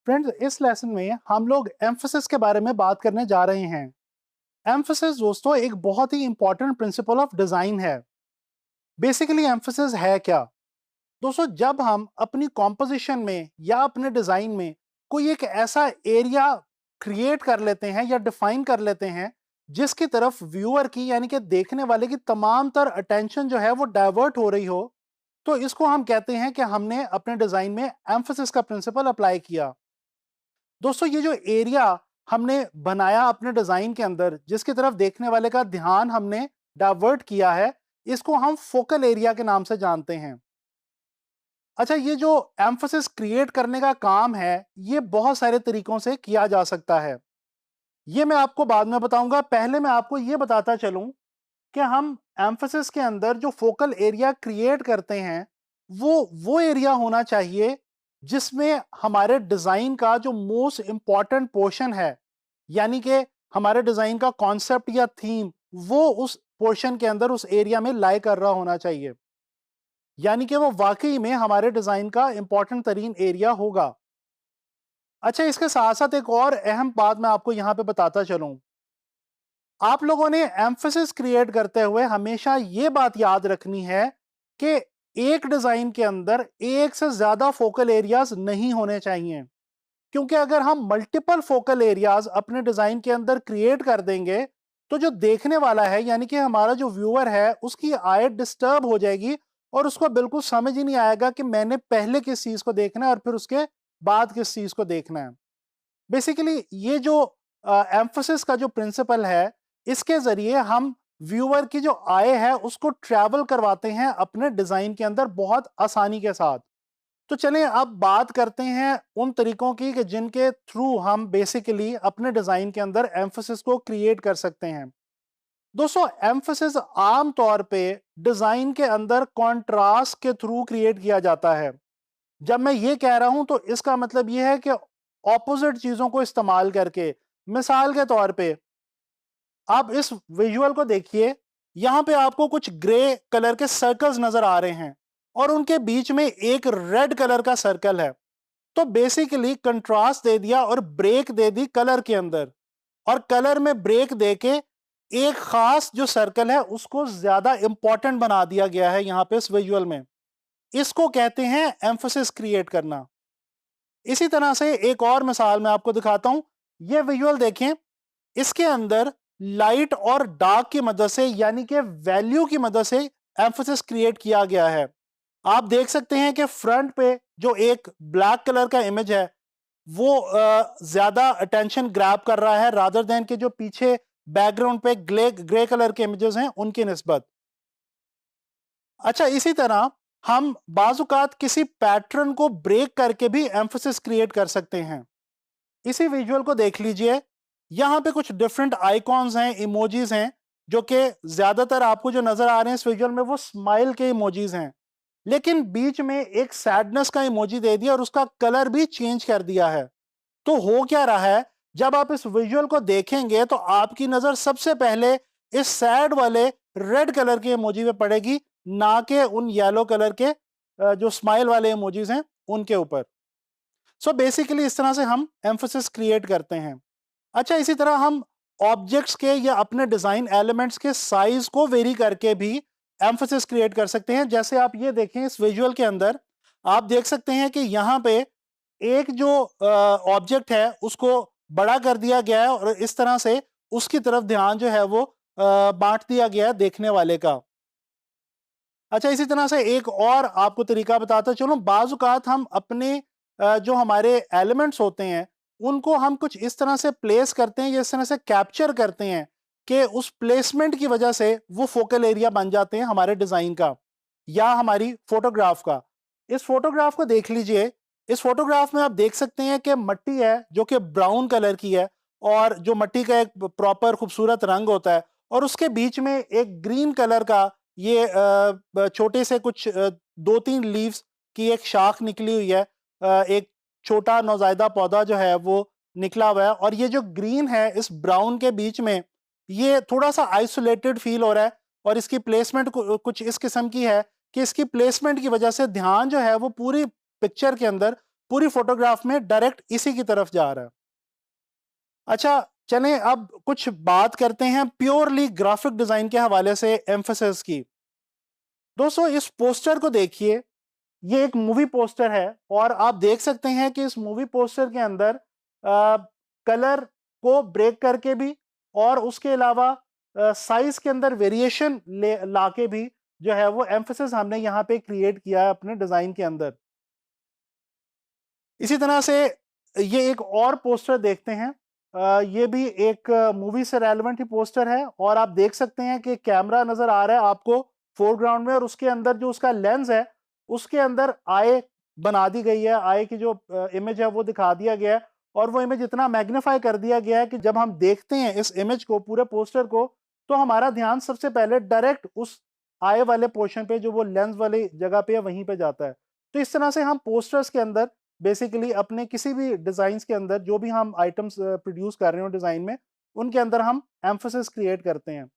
Friends, इस lesson में हम लोग एम्फेसिस के बारे में बात करने जा रहे हैं। एम्फेसिस दोस्तों एक बहुत ही इंपॉर्टेंट प्रिंसिपल ऑफ डिजाइन है। बेसिकली एम्फेसिस है क्या? दोस्तों, जब हम अपनी कॉम्पोजिशन में या अपने डिजाइन में कोई एक ऐसा एरिया क्रिएट कर लेते हैं या डिफाइन कर लेते हैं जिसकी तरफ व्यूअर की यानी कि देखने वाले की तमाम तर अटेंशन जो है वो डाइवर्ट हो रही हो, तो इसको हम कहते हैं कि हमने अपने डिजाइन में एम्फेसिस का प्रिंसिपल अप्लाई किया। दोस्तों, ये जो एरिया हमने बनाया अपने डिजाइन के अंदर जिसकी तरफ देखने वाले का ध्यान हमने डाइवर्ट किया है, इसको हम फोकल एरिया के नाम से जानते हैं। अच्छा, ये जो एम्फेसिस क्रिएट करने का काम है ये बहुत सारे तरीकों से किया जा सकता है। ये मैं आपको बाद में बताऊंगा। पहले मैं आपको ये बताता चलूं कि हम एम्फेसिस के अंदर जो फोकल एरिया क्रिएट करते हैं वो एरिया होना चाहिए जिसमें हमारे डिजाइन का जो मोस्ट इंपॉर्टेंट पोर्शन है, यानी कि हमारे डिजाइन का कॉन्सेप्ट या थीम, वो उस पोर्शन के अंदर उस एरिया में लाई कर रहा होना चाहिए, यानी कि वो वाकई में हमारे डिजाइन का इंपॉर्टेंट तरीन एरिया होगा। अच्छा, इसके साथ साथ एक और अहम बात मैं आपको यहां पे बताता चलूं। आप लोगों ने एम्फेसिस क्रिएट करते हुए हमेशा ये बात याद रखनी है कि एक डिजाइन के अंदर एक से ज्यादा फोकल एरियाज नहीं होने चाहिए, क्योंकि अगर हम मल्टीपल फोकल एरियाज अपने डिजाइन के अंदर क्रिएट कर देंगे तो जो देखने वाला है यानी कि हमारा जो व्यूअर है उसकी आई डिस्टर्ब हो जाएगी और उसको बिल्कुल समझ ही नहीं आएगा कि मैंने पहले किस चीज को देखना है और फिर उसके बाद किस चीज को देखना है। बेसिकली ये जो एम्फोसिस का जो प्रिंसिपल है, इसके जरिए हम व्यूअर की जो आय है उसको ट्रैवल करवाते हैं अपने डिजाइन के अंदर बहुत आसानी के साथ। तो चलें अब बात करते हैं उन तरीकों की कि जिनके थ्रू हम बेसिकली अपने डिजाइन के अंदर एम्फोसिस को क्रिएट कर सकते हैं। दोस्तों, एम्फोसिस आम तौर पे डिजाइन के अंदर कॉन्ट्रास्ट के थ्रू क्रिएट किया जाता है। जब मैं ये कह रहा हूं तो इसका मतलब ये है कि ऑपोजिट चीजों को इस्तेमाल करके, मिसाल के तौर पे आप इस विजुअल को देखिए, यहां पे आपको कुछ ग्रे कलर के सर्कल्स नजर आ रहे हैं और उनके बीच में एक रेड कलर का सर्कल है। तो बेसिकली कंट्रास्ट दे दिया और ब्रेक दे दी कलर के अंदर, और कलर में ब्रेक देके एक खास जो सर्कल है उसको ज्यादा इंपॉर्टेंट बना दिया गया है यहां पे इस विजुअल में। इसको कहते हैं एम्फोसिस क्रिएट करना। इसी तरह से एक और मिसाल मैं आपको दिखाता हूं। ये विजुअल देखें, इसके अंदर लाइट और डार्क की मदद से यानी कि वैल्यू की मदद से एम्फोसिस क्रिएट किया गया है। आप देख सकते हैं कि फ्रंट पे जो एक ब्लैक कलर का इमेज है वो ज्यादा अटेंशन ग्रैब कर रहा है रादर देन के जो पीछे बैकग्राउंड पे ग्रे कलर के इमेजेस हैं उनकी निस्बत। अच्छा, इसी तरह हम बाजुकात किसी पैटर्न को ब्रेक करके भी एम्फोसिस क्रिएट कर सकते हैं। इसी विजुअल को देख लीजिए, यहां पे कुछ डिफरेंट आइकॉन्स हैं, इमोजीज हैं, जो कि ज्यादातर आपको जो नजर आ रहे हैं इस विजुअल में वो स्माइल के इमोजीज हैं, लेकिन बीच में एक सैडनेस का इमोजी दे दिया और उसका कलर भी चेंज कर दिया है। तो हो क्या रहा है, जब आप इस विजुअल को देखेंगे तो आपकी नजर सबसे पहले इस सैड वाले रेड कलर के इमोजी पे पड़ेगी, ना कि उन येलो कलर के जो स्माइल वाले इमोजीज हैं उनके ऊपर। सो बेसिकली इस तरह से हम एम्फोसिस क्रिएट करते हैं। अच्छा, इसी तरह हम ऑब्जेक्ट्स के या अपने डिजाइन एलिमेंट्स के साइज को वेरी करके भी एम्फोसिस क्रिएट कर सकते हैं। जैसे आप ये देखें, इस विजुअल के अंदर आप देख सकते हैं कि यहाँ पे एक जो ऑब्जेक्ट है उसको बड़ा कर दिया गया है और इस तरह से उसकी तरफ ध्यान जो है वो बांट दिया गया है देखने वाले का। अच्छा, इसी तरह से एक और आपको तरीका बताता चलूं। बाज़ औक़ात हम अपने जो हमारे एलिमेंट्स होते हैं उनको हम कुछ इस तरह से प्लेस करते हैं या इस तरह से कैप्चर करते हैं कि उस प्लेसमेंट की वजह से वो फोकल एरिया बन जाते हैं हमारे डिज़ाइन का या हमारी फोटोग्राफ का। इस फोटोग्राफ को देख लीजिए। इस फोटोग्राफ में आप देख सकते हैं कि मट्टी है जो कि ब्राउन कलर की है और जो मट्टी का एक प्रॉपर खूबसूरत रंग होता है, और उसके बीच में एक ग्रीन कलर का ये छोटे से कुछ 2-3 लीव्स की एक शाख निकली हुई है। एक छोटा नौजायदा पौधा जो है वो निकला हुआ है, और ये जो ग्रीन है इस ब्राउन के बीच में ये थोड़ा सा आइसोलेटेड फील हो रहा है, और इसकी प्लेसमेंट कुछ इस किस्म की है कि इसकी प्लेसमेंट की वजह से ध्यान जो है वो पूरी पिक्चर के अंदर पूरी फोटोग्राफ में डायरेक्ट इसी की तरफ जा रहा है। अच्छा, चलें अब कुछ बात करते हैं प्योरली ग्राफिक डिजाइन के हवाले से एम्फेसिस की। दोस्तों, इस पोस्टर को देखिए, ये एक मूवी पोस्टर है और आप देख सकते हैं कि इस मूवी पोस्टर के अंदर कलर को ब्रेक करके भी और उसके अलावा साइज के अंदर वेरिएशन लाके भी जो है वो एम्फेसिस हमने यहाँ पे क्रिएट किया है अपने डिजाइन के अंदर। इसी तरह से ये एक और पोस्टर देखते हैं। ये भी एक मूवी से रेलेवेंट ही पोस्टर है और आप देख सकते हैं कि कैमरा नजर आ रहा है आपको फोरग्राउंड में और उसके अंदर जो उसका लेंस है उसके अंदर आई बना दी गई है। आई की जो इमेज है वो दिखा दिया गया है और वो इमेज इतना मैग्नीफाई कर दिया गया है कि जब हम देखते हैं इस इमेज को, पूरे पोस्टर को, तो हमारा ध्यान सबसे पहले डायरेक्ट उस आई वाले पोर्शन पे जो वो लेंस वाली जगह पे है वहीं पे जाता है। तो इस तरह से हम पोस्टर्स के अंदर बेसिकली अपने किसी भी डिजाइन के अंदर जो भी हम आइटम्स प्रोड्यूस कर रहे हो डिजाइन में, उनके अंदर हम एम्फेसिस क्रिएट करते हैं।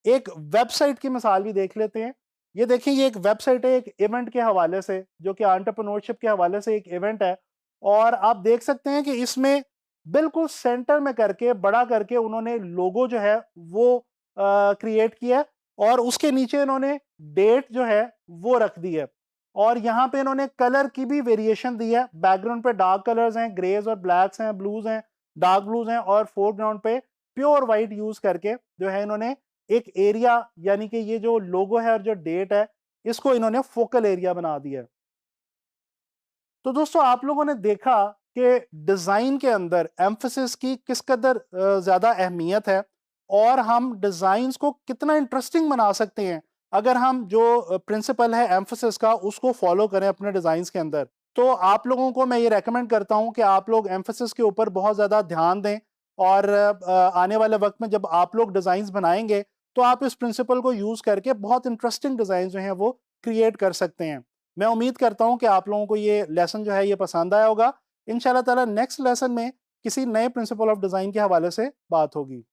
एक वेबसाइट की मिसाल भी देख लेते हैं। ये देखिए, ये एक वेबसाइट है एक इवेंट के हवाले से, जो कि एंटरप्रेन्योरशिप के हवाले से एक इवेंट है और आप देख सकते हैं कि इसमें बिल्कुल सेंटर में करके बड़ा करके उन्होंने लोगो जो है वो क्रिएट किया और उसके नीचे इन्होंने डेट जो है वो रख दी है और यहाँ पे इन्होंने कलर की भी वेरिएशन दी है। बैकग्राउंड पे डार्क कलर्स हैं, ग्रेज और ब्लैक्स हैं, ब्लूज हैं, डार्क ब्लूज हैं और फोरग्राउंड पे प्योर वाइट यूज करके जो है इन्होंने एक एरिया, यानी कि ये जो लोगो है और जो डेट है, इसको इन्होंने फोकल एरिया बना दिया है। तो दोस्तों, आप लोगों ने देखा कि डिजाइन के अंदर एम्फेसिस की किस कदर ज्यादा अहमियत है और हम डिजाइन्स को कितना इंटरेस्टिंग बना सकते हैं अगर हम जो प्रिंसिपल है एम्फेसिस का उसको फॉलो करें अपने डिजाइन्स के अंदर। तो आप लोगों को मैं ये रेकमेंड करता हूं कि आप लोग एम्फेसिस के ऊपर बहुत ज्यादा ध्यान दें और आने वाले वक्त में जब आप लोग डिजाइन्स बनाएंगे तो आप इस प्रिंसिपल को यूज करके बहुत इंटरेस्टिंग डिजाइन जो हैं वो क्रिएट कर सकते हैं। मैं उम्मीद करता हूं कि आप लोगों को ये लेसन जो है ये पसंद आया होगा। इंशाल्लाह ताला नेक्स्ट लेसन में किसी नए प्रिंसिपल ऑफ डिजाइन के हवाले से बात होगी।